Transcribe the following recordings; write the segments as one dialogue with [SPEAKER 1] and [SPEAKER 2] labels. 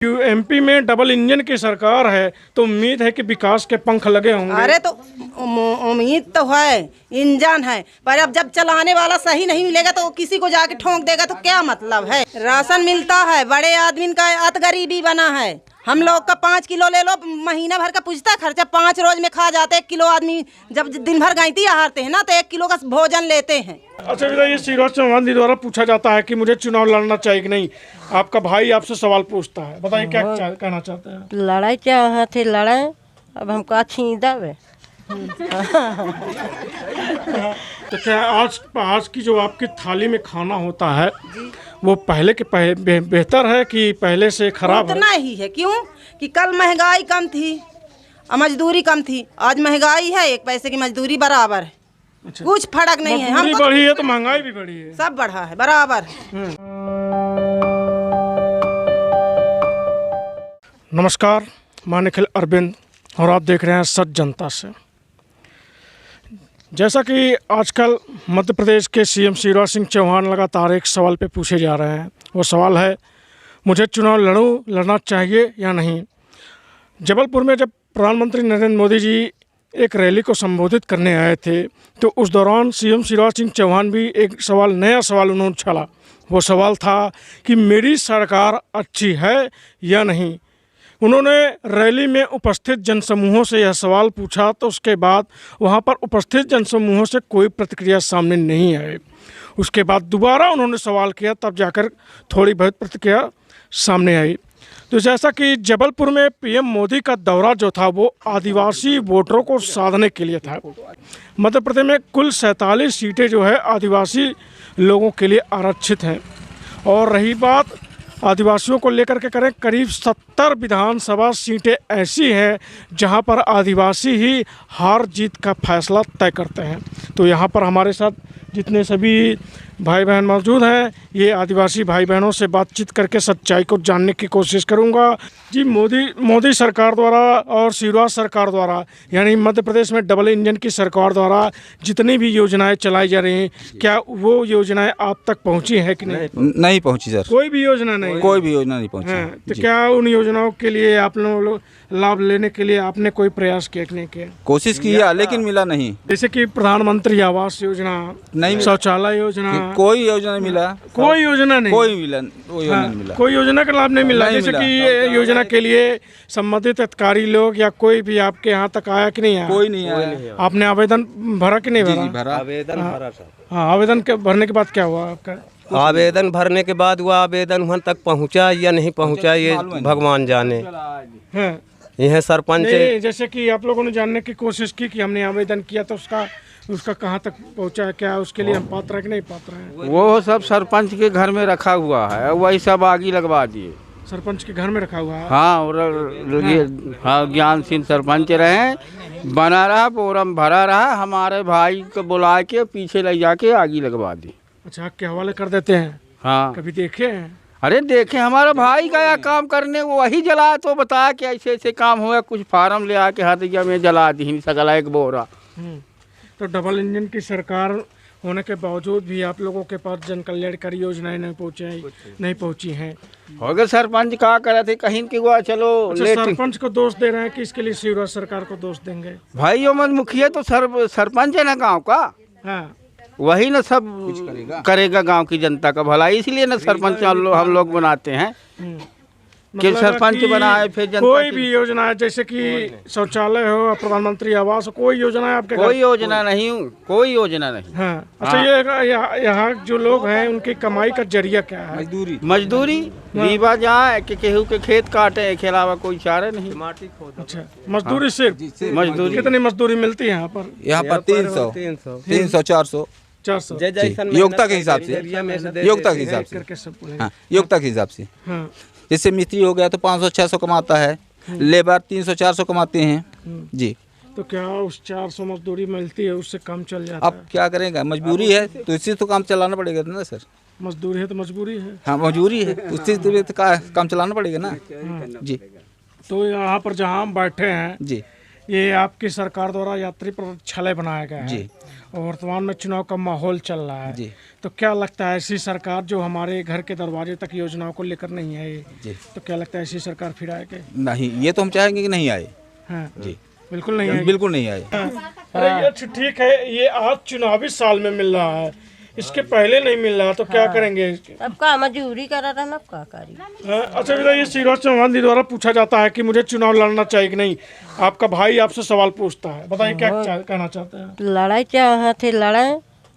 [SPEAKER 1] MP में double engine की सरकार है तो उम्मीद है कि विकास के पंख लगे होंगे।
[SPEAKER 2] अरे तो उम्मीद तो है, इंजन है, पर अब जब चलाने वाला सही नहीं मिलेगा तो किसी को जाके ठोक देगा तो क्या मतलब है। राशन मिलता है, बड़े आदमी का अत गरीबी बना है। हम लोग का 5 किलो ले लो, महीना भर का पूछता खर्चा 5 रोज में खा जाते। 1 किलो आदमी जब दिन भर गायती हारते हैं ना तो 1 किलो का भोजन लेते हैं।
[SPEAKER 1] अच्छा बेटा, ये शिवराज चौहान जी द्वारा पूछा जाता है कि मुझे चुनाव लड़ना चाहिए कि नहीं। आपका भाई आपसे सवाल पूछता है, बताइए क्या कहना चाहते हैं।
[SPEAKER 3] लड़ाई चाहते लड़ाई, अब हमको अच्छी दब
[SPEAKER 1] तो क्या आज की जो आपकी थाली में खाना होता है वो पहले के बेहतर है कि पहले से खराब है?
[SPEAKER 2] उतना ही है, क्यों कि कल महंगाई कम थी और मजदूरी कम थी। आज महंगाई है, 1 पैसे की मजदूरी बराबर है। अच्छा। कुछ फर्क नहीं है।
[SPEAKER 1] मजदूरी बढ़ी है तो महंगाई भी बढ़ी है,
[SPEAKER 2] सब बढ़ा है बराबर।
[SPEAKER 1] नमस्कार, मैं निखिल अरविंद और आप देख रहे हैं सच जनता से। जैसा कि आजकल मध्य प्रदेश के सीएम शिवराज सिंह चौहान लगातार एक सवाल पे पूछे जा रहे हैं। वो सवाल है, मुझे चुनाव लड़ना चाहिए या नहीं। जबलपुर में जब प्रधानमंत्री नरेंद्र मोदी जी एक रैली को संबोधित करने आए थे तो उस दौरान सीएम शिवराज सिंह चौहान भी एक नया सवाल उन्होंने छेड़ा। वो सवाल था कि मेरी सरकार अच्छी है या नहीं। उन्होंने रैली में उपस्थित जनसमूहों से यह सवाल पूछा तो उसके बाद वहां पर उपस्थित जनसमूहों से कोई प्रतिक्रिया सामने नहीं आई। उसके बाद दोबारा उन्होंने सवाल किया, तब जाकर थोड़ी बहुत प्रतिक्रिया सामने आई। तो जैसा कि जबलपुर में पीएम मोदी का दौरा जो था वो आदिवासी वोटरों को साधने के लिए था। मध्य प्रदेश में कुल 47 सीटें जो है आदिवासी लोगों के लिए आरक्षित हैं। और रही बात आदिवासियों को लेकर के करें, करीब 70 विधानसभा सीटें ऐसी हैं जहां पर आदिवासी ही हार जीत का फैसला तय करते हैं। तो यहां पर हमारे साथ जितने सभी भाई बहन मौजूद हैं, ये आदिवासी भाई बहनों से बातचीत करके सच्चाई को जानने की कोशिश करूंगा। जी, मोदी सरकार द्वारा और शिवराज सरकार द्वारा यानी मध्य प्रदेश में डबल इंजन की सरकार द्वारा जितनी भी योजनाएं चलाई जा रही हैं, क्या वो योजनाएं आप तक पहुंची है कि नहीं?
[SPEAKER 4] नहीं पहुंची सर,
[SPEAKER 1] कोई भी योजना नहीं,
[SPEAKER 4] कोई भी योजना नहीं पहुंची।
[SPEAKER 1] हाँ, तो क्या उन योजनाओं के लिए आप लोग लाभ लेने के लिए आपने कोई प्रयास किया कि नहीं किया?
[SPEAKER 4] कोशिश किया लेकिन मिला नहीं।
[SPEAKER 1] जैसे कि प्रधानमंत्री आवास योजना
[SPEAKER 4] नहीं,
[SPEAKER 1] शौचालय योजना,
[SPEAKER 4] कोई योजना नहीं मिला।
[SPEAKER 1] कोई योजना नहीं,
[SPEAKER 4] कोई योजना नहीं मिला।
[SPEAKER 1] कोई योजना का लाभ नहीं मिला। जैसे कि ये योजना के लिए संबंधित अधिकारी लोग या कोई भी आपके यहाँ तक आया कि नहीं आया?
[SPEAKER 4] कोई नहीं आया।
[SPEAKER 1] आपने आवेदन भरा कि नहीं भरा?
[SPEAKER 5] आवेदन भरा सर।
[SPEAKER 1] हाँ, आवेदन के भरने के बाद क्या हुआ आपका?
[SPEAKER 5] आवेदन भरने के बाद वो आवेदन वहाँ तक पहुँचा या नहीं पहुँचा ये भगवान जाने।
[SPEAKER 1] हाँ,
[SPEAKER 5] यह सरपंच
[SPEAKER 1] जैसे कि आप लोगों ने जानने की कोशिश की कि हमने आवेदन किया तो उसका कहाँ तक पहुँचा है, क्या उसके लिए हम पात्र है कि नहीं पात्र हैं?
[SPEAKER 6] वो सब सरपंच के घर में रखा हुआ है, वही सब आगे लगवा दिए।
[SPEAKER 1] सरपंच के घर में रखा हुआ है?
[SPEAKER 6] हाँ, और हाँ, ज्ञान सिंह सरपंच रहे, बना रहा, फोरम भरा रहा, हमारे भाई को बुला के पीछे ले जाके आगे लगवा दी।
[SPEAKER 1] अच्छा, के हवाले कर देते हैं?
[SPEAKER 6] हाँ,
[SPEAKER 1] कभी देखे हैं?
[SPEAKER 6] अरे देखे, हमारा भाई गया काम करने, वो वही जला तो बताया कि ऐसे ऐसे काम हुआ, कुछ फार्म ले आके हथिया में जला दी सगला 1 बोरा।
[SPEAKER 1] तो डबल इंजन की सरकार होने के बावजूद भी आप लोगों के पास जन कल्याणकारी योजनाएं नहीं पहुंची हैं।
[SPEAKER 6] हो गए सरपंच कहा करे थे कहीं कि वो चलो।
[SPEAKER 1] अच्छा, सरपंच को दोष दे रहे हैं कि इसके लिए शिवराज सरकार को दोष देंगे?
[SPEAKER 6] भाई उमर मुखिया तो सरपंच है ना गाँव का।
[SPEAKER 1] हाँ,
[SPEAKER 6] वही ना सब करेगा गांव की जनता का भला, इसलिए ना सरपंच हम लोग बनाते हैं कि सरपंच बनाए फिर जनता।
[SPEAKER 1] कोई भी योजना है जैसे कि शौचालय हो, प्रधानमंत्री आवास हो, कोई योजना है आपके?
[SPEAKER 6] कोई योजना नहीं, कोई योजना नहीं।
[SPEAKER 1] हाँ, अच्छा, ये यहाँ जो लोग हैं उनकी कमाई का जरिया क्या है?
[SPEAKER 6] मजदूरी रीवा जाए कि केहू के खेत काटे, के अलावा कोई चारे नहीं।
[SPEAKER 1] अच्छा, मजदूरी सिर्फ मजदूरी? कितनी मजदूरी मिलती है यहाँ पर?
[SPEAKER 4] यहाँ पर 300 400 योग्यता के हिसाब से, योग्यता के हिसाब से। हाँ, योग्यता के हिसाब से। जैसे मिस्त्री हो गया तो 500-600 कमाता है, लेबर 300-400 कमाते हैं जी।
[SPEAKER 1] तो क्या उस 400 मजदूरी मिलती है उससे काम चल जाता है?
[SPEAKER 4] अब क्या करेंगे, मजबूरी है तो इससे तो काम चलाना पड़ेगा ना सर।
[SPEAKER 1] मजदूरी है तो मजबूरी है।
[SPEAKER 4] हाँ, मजबूरी है, उससे तो काम चलाना पड़ेगा ना जी।
[SPEAKER 1] तो यहाँ पर जहाँ हम बैठे हैं
[SPEAKER 4] जी,
[SPEAKER 1] ये आपकी सरकार द्वारा यात्री प्रतीक्षालय बनाया गया है जी। और वर्तमान में चुनाव का माहौल चल रहा है
[SPEAKER 4] जी।
[SPEAKER 1] तो क्या लगता है ऐसी सरकार जो हमारे घर के दरवाजे तक योजनाओं को लेकर नहीं आई
[SPEAKER 4] जी।
[SPEAKER 1] तो क्या लगता है ऐसी सरकार फिर आए क्या?
[SPEAKER 4] नहीं, ये तो हम चाहेंगे कि नहीं आए
[SPEAKER 1] हाँ
[SPEAKER 4] जी,
[SPEAKER 1] बिल्कुल नहीं आए।
[SPEAKER 4] बिल्कुल नहीं आए।
[SPEAKER 1] अरे ये अच्छा ठीक है, ये आज चुनावी साल में मिल रहा है, इसके पहले नहीं मिल रहा तो क्या करेंगे?
[SPEAKER 3] अब का मजदूरी करा रहना, अब का करी।
[SPEAKER 1] अच्छा बेटा, ये शिवराज चौहान जी द्वारा पूछा जाता है कि मुझे चुनाव लड़ना चाहिए कि नहीं। आपका भाई आपसे सवाल पूछता है, बताइए क्या कहना चाहते हैं?
[SPEAKER 3] लड़ाई चाहे थे लड़ाई,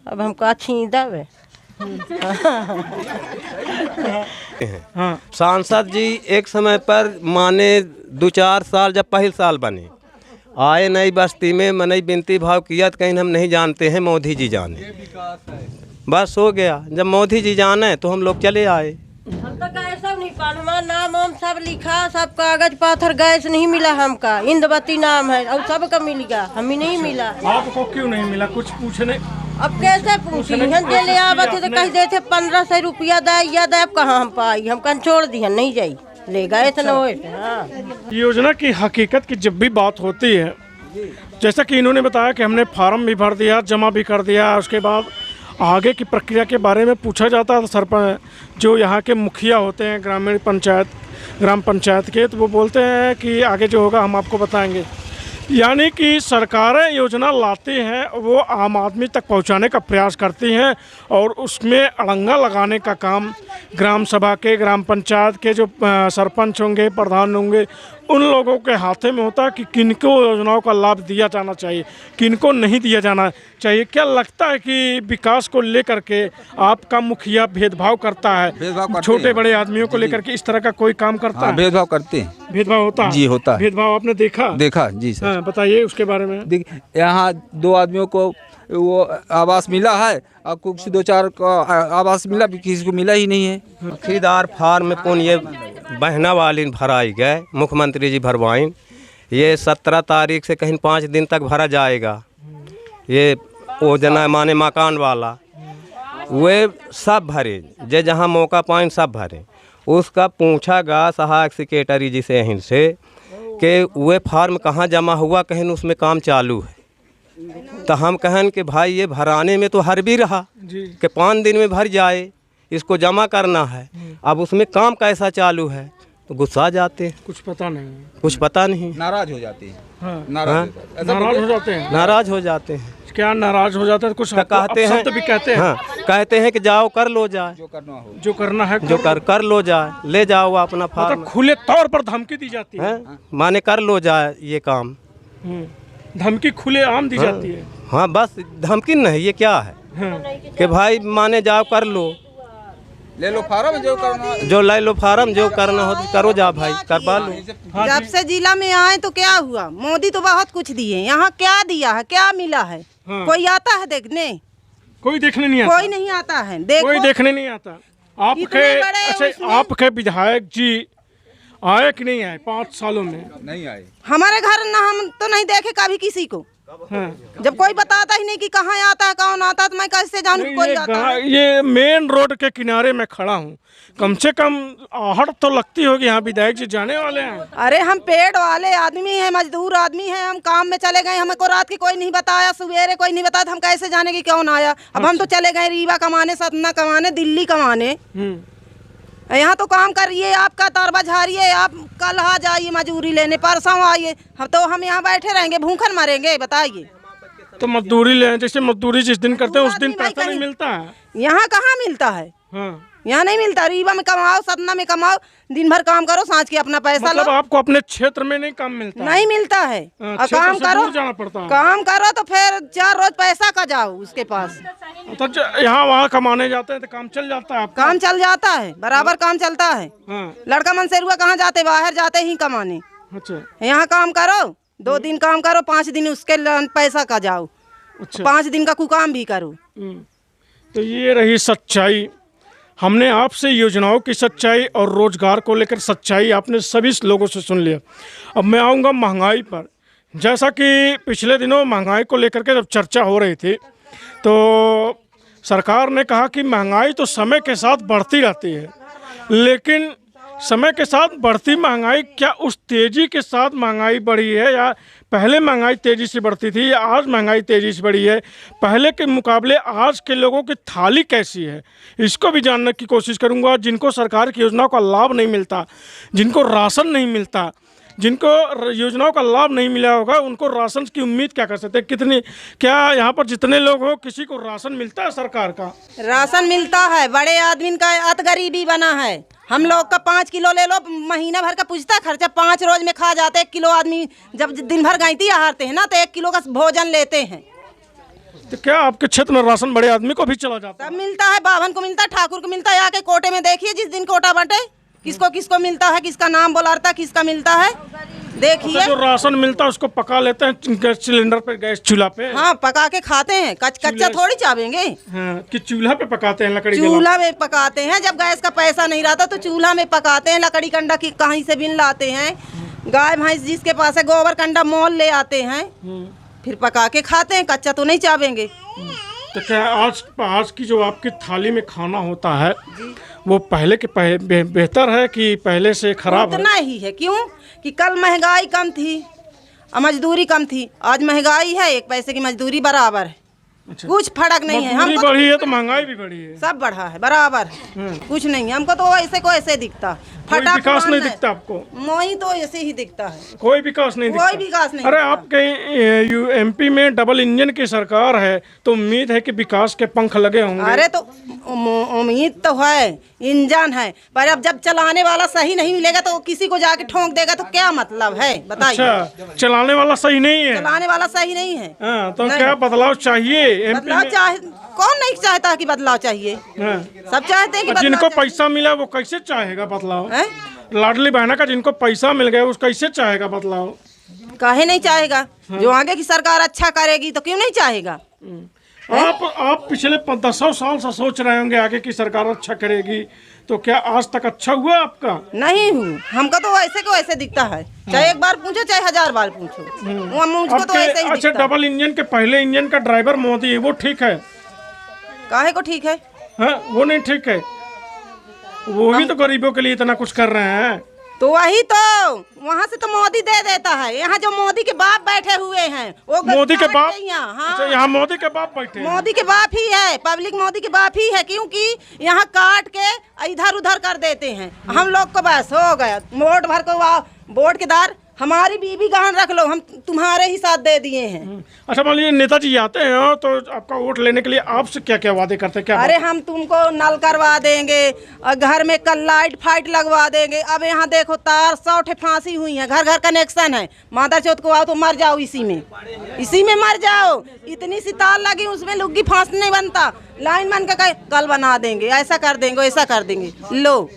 [SPEAKER 3] अब हमका छींदा वे।
[SPEAKER 1] हाँ
[SPEAKER 5] सांसद जी एक समय पर माने 2-4 साल जब पहले साल बने आए नई बस्ती में, मैंने विनती भाव किया तो कहीं हम नहीं जानते हैं, मोदी जी जाने, बस हो गया। जब मोदी जी जाने तो हम लोग चले आए।
[SPEAKER 3] हम तो गए सब नहीं पानुमा, नाम वाम सब लिखा, सब कागज पाथर, गैस नहीं मिला हमका, इंद्रवती नाम है और सबका मिल गया, हमें नहीं मिला।
[SPEAKER 1] आपको क्यों नहीं मिला? कुछ पूछने
[SPEAKER 3] अब कैसे पूछी? हम जे ले आवा थे तो कह देते 1500 रुपया दे या दे, अब कहाँ हम पाई, हम कन छोड़ दिया नहीं जाई, ले गए थे ना। हाँ
[SPEAKER 1] योजना की हकीकत की जब भी बात होती है, जैसा कि इन्होंने बताया कि हमने फार्म भी भर दिया, जमा भी कर दिया, उसके बाद आगे की प्रक्रिया के बारे में पूछा जाता है सरपंच जो यहाँ के मुखिया होते हैं ग्राम पंचायत के, तो वो बोलते हैं कि आगे जो होगा हम आपको बताएंगे। यानी कि सरकारें योजना लाती हैं, वो आम आदमी तक पहुंचाने का प्रयास करती हैं और उसमें अड़ंगा लगाने का काम ग्राम सभा के, ग्राम पंचायत के जो सरपंच होंगे, प्रधान होंगे, उन लोगों के हाथे में होता है कि किनको योजनाओं का लाभ दिया जाना चाहिए, किनको नहीं दिया जाना चाहिए। क्या लगता है कि विकास को लेकर के आपका मुखिया भेदभाव करता है? छोटे बड़े आदमियों को लेकर के इस तरह का कोई काम करता है?
[SPEAKER 4] भेदभाव करते हैं।
[SPEAKER 1] भेदभाव होता है
[SPEAKER 4] जी, होता है।
[SPEAKER 1] भेदभाव आपने देखा
[SPEAKER 4] जी सर।
[SPEAKER 1] हाँ, बताइए उसके बारे में।
[SPEAKER 4] यहाँ 2 आदमियों को वो आवास मिला है और कुछ 2-4 को आवास मिला, किसी को मिला ही नहीं है।
[SPEAKER 5] खरीदार फार्म में पुन ये बहना वाली भराई गए, मुख्यमंत्री जी भरवाइन, ये 17 तारीख से कहीं 5 दिन तक भरा जाएगा। ये योजना माने मकान वाला वे सब भरे, जे जहाँ मौका पाइन सब भरे। उसका पूछा गा सहायक सेक्रेटरी जी से यहीं से कि वे फार्म कहाँ जमा हुआ, कहीं उसमें काम चालू है। तो हम कहन कि भाई ये भराने में तो हर भी रहा कि 5 दिन में भर जाए, इसको जमा करना है, अब उसमें काम कैसा चालू है, तो गुस्सा जाते हैं।
[SPEAKER 1] कुछ पता नहीं,
[SPEAKER 5] कुछ पता नहीं,
[SPEAKER 4] नाराज हो जाते हैं।
[SPEAKER 1] हाँ।
[SPEAKER 4] नाराज
[SPEAKER 1] हो जाते हैं।
[SPEAKER 5] नाराज हो जाते हैं।
[SPEAKER 1] क्या नाराज हो जाते हैं? कुछ
[SPEAKER 5] कहते हैं,
[SPEAKER 1] भी कहते हैं।
[SPEAKER 5] हाँ, कहते हैं कि जाओ कर लो जाए,
[SPEAKER 4] जो करना हो,
[SPEAKER 1] जो करना है
[SPEAKER 5] जो कर लो जाए, ले जाओ अपना फार्म।
[SPEAKER 1] मतलब खुले तौर पर धमकी दी जाती है,
[SPEAKER 5] माने कर लो जाए ये काम।
[SPEAKER 1] धमकी खुले आम दी जाती है।
[SPEAKER 5] हाँ, बस धमकी नहीं, ये क्या है कि भाई माने जाओ कर लो,
[SPEAKER 4] ले लो फार्म, जो करना,
[SPEAKER 5] जो ले लो फार्म, जो करना हो तो करो जा भाई, करवा लो।
[SPEAKER 2] जब से जिला में आए तो क्या हुआ, मोदी तो बहुत कुछ दिए, यहाँ क्या दिया है, क्या मिला है? कोई आता है देखने?
[SPEAKER 1] कोई देखने नहीं आता।
[SPEAKER 2] कोई नहीं आता है, देखो
[SPEAKER 1] कोई देखने नहीं आता। आपके विधायक जी आए कि नहीं आए 5 सालों में?
[SPEAKER 4] नहीं आए
[SPEAKER 2] हमारे घर ना, हम तो नहीं देखे कभी किसी को। जब कोई बताता ही नहीं कि कहाँ आता है, कौन आता है, तो मैं कैसे जानूं कोई आता है?
[SPEAKER 1] ये मेन रोड के किनारे में खड़ा हूँ, कम से कम आहट तो लगती होगी यहाँ विधायक जी जाने वाले हैं।
[SPEAKER 2] अरे हम पेड़ वाले आदमी हैं, मजदूर आदमी हैं, हम काम में चले गए, हमको रात की कोई नहीं बताया, सवेरे कोई नहीं बताया, हम कैसे जाने की कौन आया? अब हम तो चले गए रीवा कमाने, सतना कमाने, दिल्ली कमाने। यहाँ तो काम करिए, आपका तारबा झाड़िए, आप कल आ जाइए मजदूरी लेने, परसों आइए, हम यहाँ बैठे रहेंगे, भूखन मरेंगे? बताइए।
[SPEAKER 1] तो मजदूरी ले, जैसे मजदूरी जिस दिन करते हैं उस दिन पैसा नहीं मिलता है।
[SPEAKER 2] यहाँ कहाँ मिलता है? यहाँ नहीं मिलता। रीवा में कमाओ, सतना में कमाओ, दिन भर काम करो, सांझ के अपना पैसा
[SPEAKER 1] मतलब आपको अपने क्षेत्र में नहीं काम मिलता?
[SPEAKER 2] नहीं मिलता है। और काम करो,
[SPEAKER 1] जाना पड़ता है।
[SPEAKER 2] काम करो तो फिर 4 रोज पैसा का जाओ उसके पास।
[SPEAKER 1] तो यहाँ वहाँ कमाने जाते हैं तो काम चल जाता है?
[SPEAKER 2] काम चल जाता है, बराबर काम चलता है। लड़का मन से रुआ कहाँ जाते, बाहर जाते ही कमाने।
[SPEAKER 1] अच्छा,
[SPEAKER 2] यहाँ काम करो, 2 दिन काम करो, 5 दिन उसके पैसा का जाओ। अच्छा, 5 दिन का कुकाम भी करो।
[SPEAKER 1] तो ये रही सच्चाई। हमने आपसे योजनाओं की सच्चाई और रोजगार को लेकर सच्चाई आपने सभी लोगों से सुन लिया। अब मैं आऊँगा महंगाई पर। जैसा कि पिछले दिनों महंगाई को लेकर के जब चर्चा हो रही थी तो सरकार ने कहा कि महंगाई तो समय के साथ बढ़ती रहती है, लेकिन समय के साथ बढ़ती महंगाई, क्या उस तेज़ी के साथ महंगाई बढ़ी है या पहले महंगाई तेज़ी से बढ़ती थी या आज महंगाई तेज़ी से बढ़ी है? पहले के मुकाबले आज के लोगों की थाली कैसी है, इसको भी जानने की कोशिश करूंगा। जिनको सरकार की योजनाओं का लाभ नहीं मिलता, जिनको राशन नहीं मिलता, जिनको योजनाओं का लाभ नहीं मिला होगा, उनको राशन की उम्मीद क्या कर सकते हैं? कितनी, क्या यहाँ पर जितने लोग हो किसी को राशन मिलता है सरकार का?
[SPEAKER 2] राशन मिलता है, बड़े आदमी का अत गरीबी बना है। हम लोग का 5 किलो ले लो, महीना भर का पूछता खर्चा 5 रोज में खा जाते। 1 किलो आदमी जब दिन भर गायती हारते हैं ना तो 1 किलो का भोजन लेते हैं।
[SPEAKER 1] तो क्या आपके क्षेत्र में राशन बड़े आदमी को भी चला जाता है?
[SPEAKER 2] सब मिलता है, बावन को मिलता है, ठाकुर को मिलता है। आके कोटे में देखिए, जिस दिन कोटा बटे किसको किसको मिलता है, किसका नाम बोलाता है, किसका मिलता है, देखिए।
[SPEAKER 1] जो राशन मिलता है उसको पका लेते हैं गैस सिलेंडर पे, गैस चूल्हा पे।
[SPEAKER 2] हाँ, पका के खाते हैं, कच्चा थोड़ी चावेंगे।
[SPEAKER 1] हाँ, कि चूल्हा पे पकाते हैं, लकड़ी
[SPEAKER 2] चूल्हा में पकाते हैं। जब गैस का पैसा नहीं रहता तो चूल्हा में पकाते हैं। लकड़ी कंडा की कहीं से बिन लाते हैं, गाय भैंस जिसके पास है गोबर कंडा मोल ले आते हैं, फिर पका के खाते हैं। कच्चा तो नहीं चावेंगे।
[SPEAKER 1] तो क्या आज की जो आपकी थाली में खाना होता है वो पहले के बेहतर है कि पहले से खराब है?
[SPEAKER 2] उतना ही है। क्यों कि कल महंगाई कम थी और मजदूरी कम थी। आज महंगाई है, 1 पैसे की मजदूरी बराबर है।
[SPEAKER 1] अच्छा।
[SPEAKER 2] कुछ फर्क नहीं है।
[SPEAKER 1] मजदूरी बढ़ी है तो महंगाई भी बढ़ी है,
[SPEAKER 2] सब बढ़ा है, बराबर। कुछ नहीं है। हमको तो ऐसे को ऐसे दिखता,
[SPEAKER 1] कोई विकास नहीं दिखता आपको?
[SPEAKER 2] मोही तो ऐसे ही दिखता है,
[SPEAKER 1] कोई विकास नहीं दिखता?
[SPEAKER 2] कोई विकास नहीं।
[SPEAKER 1] अरे आपके एमपी में डबल इंजन की सरकार है तो उम्मीद है कि विकास के पंख लगे होंगे।
[SPEAKER 2] अरे तो उम्मीद तो है, इंजन है, पर अब जब चलाने वाला सही नहीं मिलेगा तो किसी को जाके ठोक देगा तो क्या मतलब है, बताइए।
[SPEAKER 1] अच्छा, चलाने वाला सही नहीं है?
[SPEAKER 2] चलाने वाला सही नहीं है।
[SPEAKER 1] हाँ, तो क्या बदलाव चाहिए एमपी
[SPEAKER 2] बदलाव
[SPEAKER 1] में?
[SPEAKER 2] चाहे, कौन नहीं चाहता कि बदलाव चाहिए?
[SPEAKER 1] हाँ।
[SPEAKER 2] सब चाहते हैं कि
[SPEAKER 1] जिनको
[SPEAKER 2] बदलाव
[SPEAKER 1] पैसा मिला वो कैसे चाहेगा बदलाव?
[SPEAKER 2] है?
[SPEAKER 1] लाडली बहना का जिनको पैसा मिल गया वो कैसे चाहेगा बदलाव?
[SPEAKER 2] काहे नहीं चाहेगा? जो आगे की सरकार अच्छा करेगी तो क्यों नहीं चाहेगा?
[SPEAKER 1] आप पिछले 10 साल से सोच रहे होंगे आगे की सरकार अच्छा करेगी, तो क्या आज तक अच्छा हुआ आपका?
[SPEAKER 2] नहीं हूँ। हमको तो ऐसे को ऐसे दिखता है, चाहे 1 बार पूछो चाहे 1000 बार पूछो, वो मुझको तो ऐसे ही
[SPEAKER 1] अच्छा,
[SPEAKER 2] दिखता है।
[SPEAKER 1] डबल इंजन के पहले इंजन का ड्राइवर मोदी है, वो ठीक है?
[SPEAKER 2] काहे को ठीक है?
[SPEAKER 1] हाँ, वो नहीं ठीक है। वो ही तो गरीबों के लिए इतना कुछ कर रहे हैं।
[SPEAKER 2] तो वही तो, वहाँ से तो मोदी दे देता है। यहाँ जो मोदी के बाप बैठे हुए हैं वो
[SPEAKER 1] मोदी के बाप?
[SPEAKER 2] हाँ,
[SPEAKER 1] अच्छा, यहाँ मोदी के बाप बैठे हैं?
[SPEAKER 2] मोदी के बाप ही है, पब्लिक मोदी के बाप ही है। क्योंकि यहाँ काट के इधर उधर कर देते हैं। हम लोग को बस हो गया, वोट भर को वोट के दार हमारी बीबी गहन रख लो, हम तुम्हारे ही साथ दे दिए हैं।
[SPEAKER 1] अच्छा, मान लीजिए नेताजी आते हैं तो आपका वोट लेने के लिए आपसे क्या क्या वादे करते हैं? क्या
[SPEAKER 2] अरे हम तुमको नल करवा देंगे और घर में कल लाइट फाइट लगवा देंगे। अब यहाँ देखो तार 100 ठे फांसी हुई है, घर घर कनेक्शन है। माता चौथ को आओ तो मर जाओ, इसी में मर जाओ। इतनी सी तार लगी उसमें लुग्गी फांस नहीं बनता। लाइन बन के कहे कल बना देंगे, ऐसा कर देंगे, ऐसा कर देंगे। लो,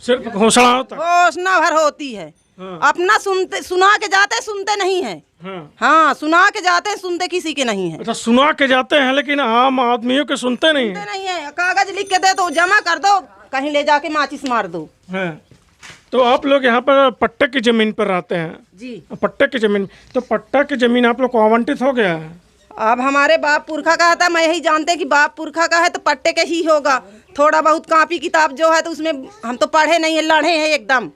[SPEAKER 1] सिर्फ घोषणा होता है?
[SPEAKER 2] घोषणा भर होती है। अपना सुना के जाते सुनते नहीं है।
[SPEAKER 1] हाँ।
[SPEAKER 2] हाँ, सुना के जाते सुनते किसी के नहीं है।
[SPEAKER 1] अच्छा, सुना के जाते हैं लेकिन आम आदमियों के सुनते नहीं
[SPEAKER 2] सुनते नहीं है। कागज लिख के दे दो, जमा कर दो, कहीं ले जाके माचिस मार दो।
[SPEAKER 1] है। तो आप लोग यहाँ पर पट्टे की जमीन पर रहते हैं?
[SPEAKER 2] जी।
[SPEAKER 1] पट्टे की जमीन, तो पट्टा की जमीन आप लोग को आवंटित हो गया है?
[SPEAKER 2] अब हमारे बाप पुरखा का था, मैं यही जानते कि बाप पुरखा का है तो पट्टे के ही होगा। थोड़ा बहुत कापी किताब जो है तो उसमें हम तो पढ़े नहीं है, लड़े हैं एकदम।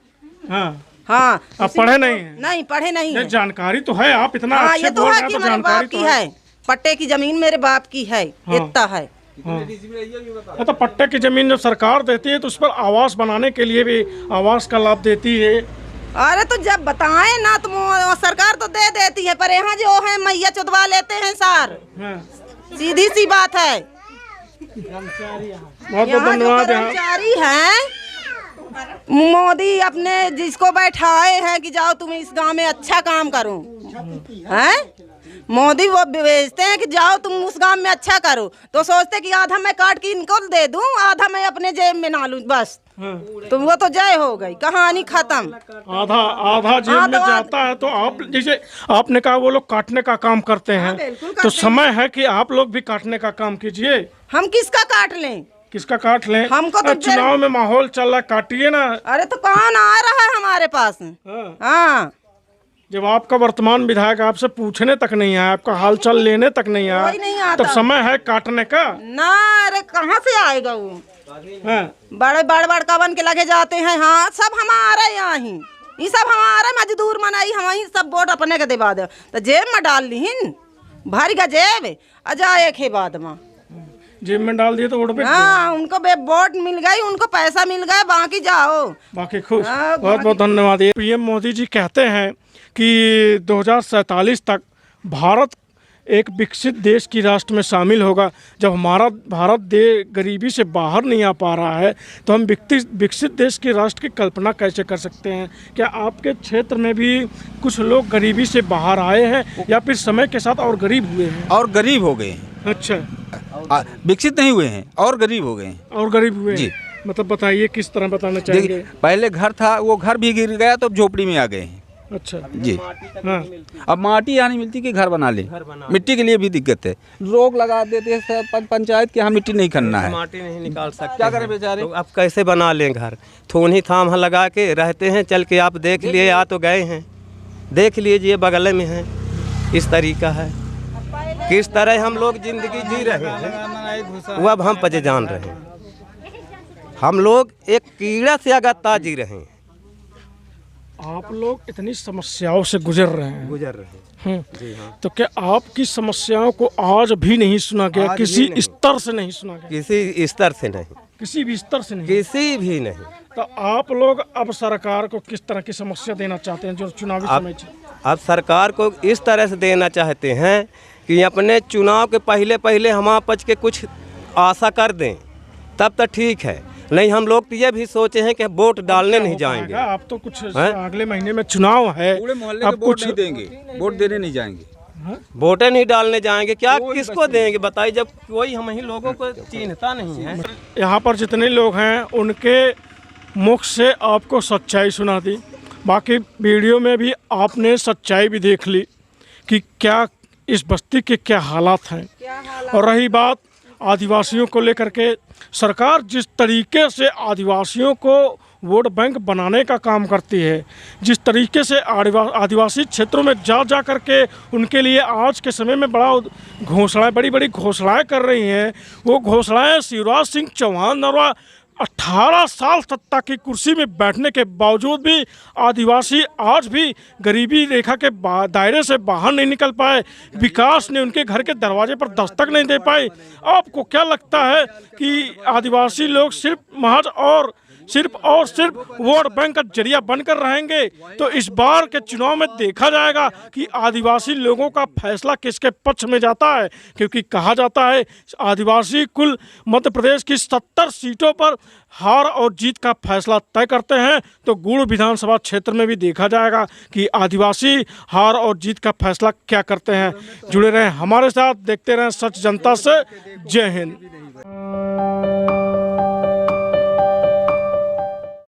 [SPEAKER 1] हाँ।
[SPEAKER 2] हाँ,
[SPEAKER 1] आप पढ़े नहीं हैं?
[SPEAKER 2] नहीं पढ़े नहीं है।
[SPEAKER 1] जानकारी तो है, आप इतना
[SPEAKER 2] हाँ,
[SPEAKER 1] अच्छे
[SPEAKER 2] ये तो
[SPEAKER 1] बोल
[SPEAKER 2] है
[SPEAKER 1] रहे
[SPEAKER 2] कि
[SPEAKER 1] हैं तो
[SPEAKER 2] हमारे बाप
[SPEAKER 1] जानकारी
[SPEAKER 2] की
[SPEAKER 1] तो
[SPEAKER 2] है। पट्टे की जमीन मेरे बाप की है, इतना है।
[SPEAKER 1] हाँ। तो पट्टे की जमीन जब सरकार देती है तो उस पर आवास बनाने के लिए भी आवास का लाभ देती है।
[SPEAKER 2] अरे तो जब बताएं ना तो सरकार तो दे देती है, पर यहाँ जो है मैया चुदवा लेते हैं सार।
[SPEAKER 1] हाँ।
[SPEAKER 2] सीधी सी बात है।
[SPEAKER 1] बहुत बहुत
[SPEAKER 2] यहाँ जो
[SPEAKER 1] धन्यवाद।
[SPEAKER 2] कर्मचारी हैं, मोदी अपने जिसको बैठाए हैं कि जाओ तुम इस गांव में अच्छा काम करो, हैं? मोदी वो भेजते हैं कि जाओ तुम उस गांव में अच्छा करो, तो सोचते कि आधा मैं काट के इनको दे दूं, आधा मैं अपने जेब में ना लूं, बस। तो वो तो जय हो गई, कहानी खत्म।
[SPEAKER 1] आधा जेब में जाता है। तो आप जैसे आपने कहा वो लोग काटने का काम करते हैं, तो समय है कि आप लोग भी काटने का काम कीजिए।
[SPEAKER 2] हम किसका काट लें?
[SPEAKER 1] किसका काट लें?
[SPEAKER 2] हमको तो
[SPEAKER 1] चुनाव में माहौल चल रहा है, काटिए ना।
[SPEAKER 2] अरे तो कौन आ रहा है हमारे पास? हाँ,
[SPEAKER 1] जब आपका वर्तमान विधायक आपसे पूछने तक नहीं आया, आपका हालचाल लेने तक नहीं
[SPEAKER 2] कोई नहीं
[SPEAKER 1] आया,
[SPEAKER 2] आता।
[SPEAKER 1] तब समय है काटने का
[SPEAKER 2] ना। अरे कहाँ से आएगा वो?
[SPEAKER 1] हाँ,
[SPEAKER 2] बड़े बड़ कवन के लगे जाते हैं। हाँ, सब हमारे यहाँ ही, ये सब हमारे मजदूर मनाई, हम ही सब वोट अपने के दिवा दे तो जेब में डाल लीन भारी का जेब अजाए के बाद में
[SPEAKER 1] जेब में डाल दिए तो वोट पे।
[SPEAKER 2] हाँ, उनको वोट मिल गई, उनको पैसा मिल गया, बाकी जाओ
[SPEAKER 1] बाकी खुश।
[SPEAKER 2] हाँ,
[SPEAKER 1] बहुत बहुत धन्यवाद। पीएम मोदी जी कहते हैं कि 2047 तक भारत एक विकसित देश की राष्ट्र में शामिल होगा। जब हमारा भारत गरीबी से बाहर नहीं आ पा रहा है तो हम विकसित देश के राष्ट्र की कल्पना कैसे कर सकते हैं? क्या आपके क्षेत्र में भी कुछ लोग गरीबी से बाहर आए हैं या फिर समय के साथ और गरीब हुए हैं?
[SPEAKER 4] और गरीब हो गए हैं।
[SPEAKER 1] अच्छा,
[SPEAKER 4] विकसित नहीं हुए हैं और गरीब हो गए हैं।
[SPEAKER 1] और गरीब हुए
[SPEAKER 4] जी।
[SPEAKER 1] हैं मतलब बताइए किस तरह बताना चाहेंगे?
[SPEAKER 4] पहले घर था, वो घर भी गिर गया तो झोपड़ी में आ गए हैं।
[SPEAKER 1] अच्छा
[SPEAKER 4] जी।
[SPEAKER 1] हाँ,
[SPEAKER 4] अब माटी यहाँ नहीं मिलती कि घर बना ले, मिट्टी के लिए भी दिक्कत है। रोक लगा देते हैं पंचायत के, यहाँ मिट्टी नहीं करना है,
[SPEAKER 5] माटी नहीं निकाल सकते,
[SPEAKER 4] क्या करें बेचारे?
[SPEAKER 5] तो अब कैसे बना लें घर? थोन ही थाम लगा के रहते हैं, चल के आप देख लिए, आ तो गए हैं, देख लीजिए बगल में है। इस तरीका है, किस तरह हम लोग जिंदगी जी रहे हैं वो अब हम पजे जान रहे हैं। हम लोग एक कीड़ा से अगत्ता जी रहे हैं।
[SPEAKER 1] आप लोग इतनी समस्याओं से गुजर रहे हैं।
[SPEAKER 5] जी हाँ।
[SPEAKER 1] तो क्या आपकी समस्याओं को आज भी नहीं सुना गया? किसी स्तर से नहीं सुना गया?
[SPEAKER 5] किसी स्तर से नहीं,
[SPEAKER 1] किसी भी स्तर से नहीं?
[SPEAKER 5] किसी भी नहीं।
[SPEAKER 1] तो आप लोग अब सरकार को किस तरह की समस्या देना चाहते हैं जो चुनावी समय
[SPEAKER 5] अब सरकार को इस तरह से देना चाहते हैं कि अपने चुनाव के पहले हम आपस के कुछ आशा कर दें, तब तो ठीक है। नहीं, हम लोग तो ये भी सोचे हैं कि वोट डालने नहीं जाएंगे।
[SPEAKER 1] आप तो कुछ अगले महीने में चुनाव है,
[SPEAKER 4] पूरे मोहल्ले
[SPEAKER 1] अब
[SPEAKER 4] के वोट नहीं देंगे, वोट देने नहीं जाएंगे,
[SPEAKER 5] वोटें नहीं डालने जाएंगे। क्या किसको देंगे बताइए, जब कोई हम ही लोगों को चिन्हता नहीं है।
[SPEAKER 1] यहाँ पर जितने लोग हैं उनके मुख से आपको सच्चाई सुना दी, बाकी वीडियो में भी आपने सच्चाई भी देख ली कि क्या इस बस्ती के क्या हालात हैं। और रही बात आदिवासियों को लेकर के, सरकार जिस तरीके से आदिवासियों को वोट बैंक बनाने का काम करती है, जिस तरीके से आदिवासी क्षेत्रों में जा करके उनके लिए आज के समय में बड़ी बड़ी घोषणाएं कर रही हैं, वो घोषणाएं शिवराज सिंह चौहान द्वारा 18 साल सत्ता की कुर्सी में बैठने के बावजूद भी आदिवासी आज भी गरीबी रेखा के दायरे से बाहर नहीं निकल पाए। विकास ने उनके घर के दरवाजे पर दस्तक नहीं दे पाई। आपको क्या लगता है कि आदिवासी लोग सिर्फ और सिर्फ वोट बैंक का जरिया बनकर रहेंगे? तो इस बार के चुनाव में देखा जाएगा कि आदिवासी लोगों का फैसला किसके पक्ष में जाता है, क्योंकि कहा जाता है आदिवासी कुल मध्य प्रदेश की 70 सीटों पर हार और जीत का फैसला तय करते हैं। तो गुड़ विधानसभा क्षेत्र में भी देखा जाएगा कि आदिवासी हार और जीत का फैसला क्या करते हैं। जुड़े रहें हमारे साथ, देखते रहें सच जनता से। जय हिंद।